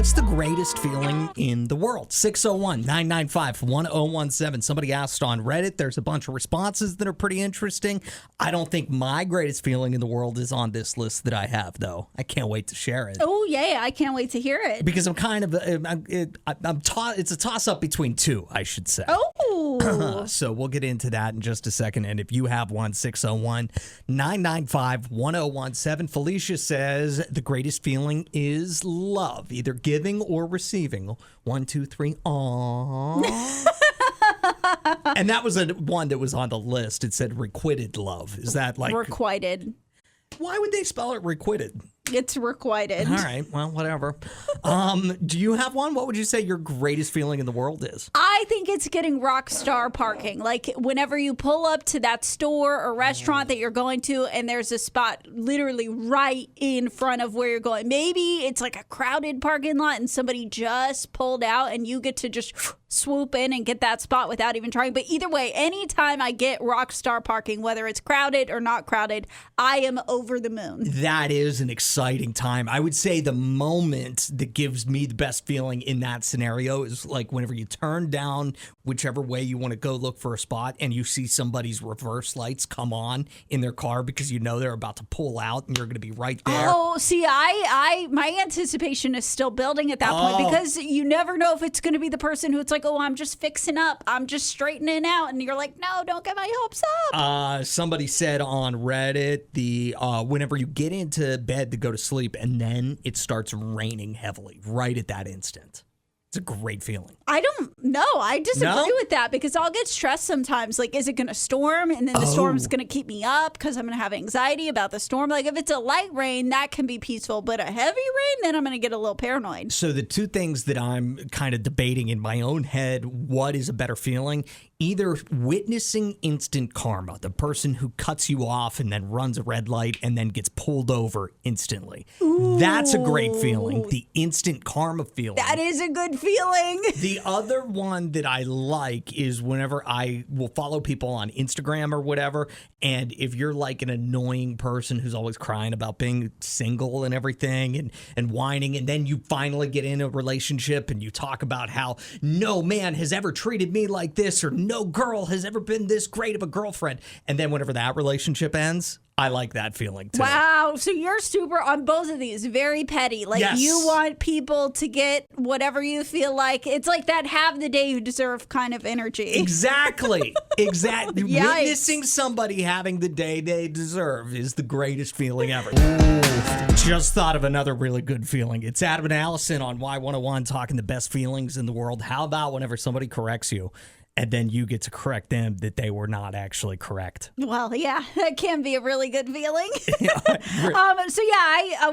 What's the greatest feeling in the world? 601-995-1017. Somebody asked on Reddit. There's a bunch of responses that are pretty interesting. I don't think my greatest feeling in the world is on this list that I have, though. I can't wait to share it. Oh, yeah. I can't wait to hear it. Because I'm kind of, it's a toss-up between two, I should say. Oh. So we'll get into that in just a second. And if you have one, 601-995-1017. Felicia says the greatest feeling is love, either giving or receiving. 1, 2, 3. Aww. And that was one that was on the list. It said requited love. Is that like requited? Why would they spell it requited? It's requited. All right. Well, whatever. Do you have one? What would you say your greatest feeling in the world is? I think it's getting rock star parking. Like whenever you pull up to that store or restaurant that you're going to and there's a spot literally right in front of where you're going. Maybe it's like a crowded parking lot and somebody just pulled out and you get to just swoop in and get that spot without even trying. But either way, anytime I get rock star parking, whether it's crowded or not crowded, I am over the moon. That is an exciting time. I would say the moment that gives me the best feeling in that scenario is like whenever you turn down whichever way you want to go look for a spot and you see somebody's reverse lights come on in their car because you know they're about to pull out and you're going to be right there. Oh, see, my anticipation is still building at that point because you never know if it's going to be the person who it's like, oh, I'm just fixing up. I'm just straightening out. And you're like, no, don't get my hopes up. Somebody said on Reddit, whenever you get into bed to go to sleep and then it starts raining heavily right at that instant. It's a great feeling. I don't know. I disagree with that because I'll get stressed sometimes. Like, is it going to storm? And then the storm's going to keep me up because I'm going to have anxiety about the storm. Like, if it's a light rain, that can be peaceful. But a heavy rain, then I'm going to get a little paranoid. So the two things that I'm kind of debating in my own head, what is a better feeling? Either witnessing instant karma, the person who cuts you off and then runs a red light and then gets pulled over instantly. Ooh. That's a great feeling. The instant karma feeling. That is a good feeling. The other one that I like is whenever I will follow people on Instagram or whatever, and if you're like an annoying person who's always crying about being single and everything and whining, and then you finally get in a relationship and you talk about how no man has ever treated me like this or no girl has ever been this great of a girlfriend. And then whenever that relationship ends, I like that feeling too. Wow. So you're super on both of these. Very petty. Like you want people to get whatever you feel like. It's like that have the day you deserve kind of energy. Exactly. Exactly. Witnessing somebody having the day they deserve is the greatest feeling ever. Ooh. Just thought of another really good feeling. It's Adam and Allison on Y101 talking the best feelings in the world. How about whenever somebody corrects you? And then you get to correct them that they were not actually correct. Well, yeah, that can be a really good feeling.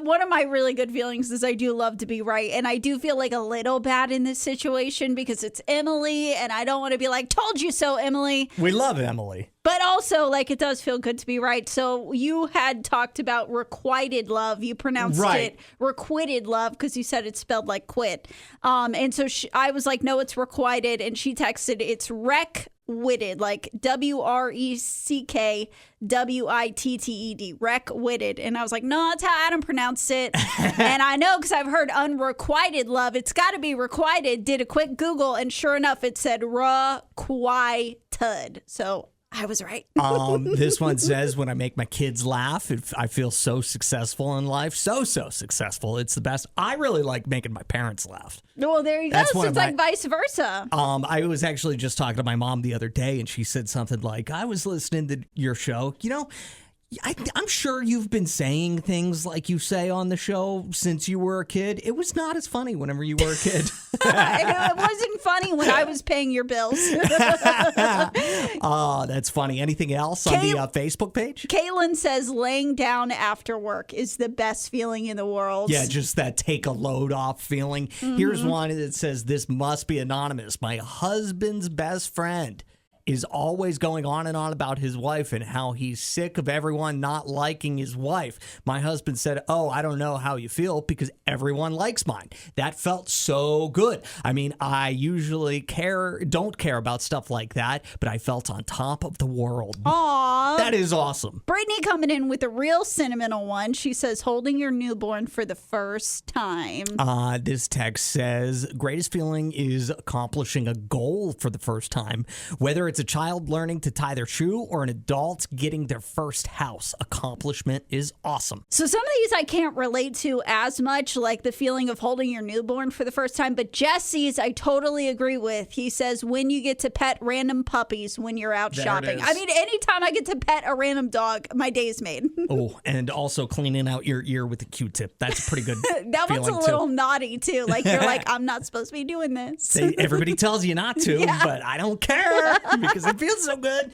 One of my really good feelings is I do love to be right. And I do feel like a little bad in this situation because it's Emily. And I don't want to be like, told you so, Emily. We love Emily. But also, like, it does feel good to be right. So you had talked about requited love. You pronounced it requited love because you said it's spelled like quit. And so I was like, no, it's requited. And she texted, it's rec-witted, like WRECKWITTED, rec-witted. And I was like, no, that's how Adam pronounced it. And I know because I've heard unrequited love. It's got to be requited. Did a quick Google, and sure enough, it said requited. So I was right. This one says, when I make my kids laugh, I feel so successful in life. So successful. It's the best. I really like making my parents laugh. Well, there you go. So it's like vice versa. I was actually just talking to my mom the other day, and she said something like, I was listening to your show. You know, I'm sure you've been saying things like you say on the show since you were a kid. It was not as funny whenever you were a kid. It wasn't funny when I was paying your bills. Oh, that's funny. Anything else on the Facebook page? Caitlin says laying down after work is the best feeling in the world. Yeah, just that take a load off feeling. Mm-hmm. Here's one that says, this must be anonymous. My husband's best friend is always going on and on about his wife and how he's sick of everyone not liking his wife. My husband said, oh, I don't know how you feel because everyone likes mine. That felt so good. I mean, I usually don't care about stuff like that, but I felt on top of the world. Aww. That is awesome. Brittany coming in with a real sentimental one. She says, holding your newborn for the first time. This text says, greatest feeling is accomplishing a goal for the first time. Whether it's a child learning to tie their shoe or an adult getting their first house, accomplishment is awesome. So some of these I can't relate to as much, like the feeling of holding your newborn for the first time. But Jesse's, I totally agree with. He says, when you get to pet random puppies when you're out shopping. I mean, anytime I get to pet a random dog, my day's made. Oh, and also cleaning out your ear with a Q-tip. That's a pretty good That one's a little too. naughty, too. Like, you're like, I'm not supposed to be doing this. Everybody tells you not to, but I don't care because it feels so good.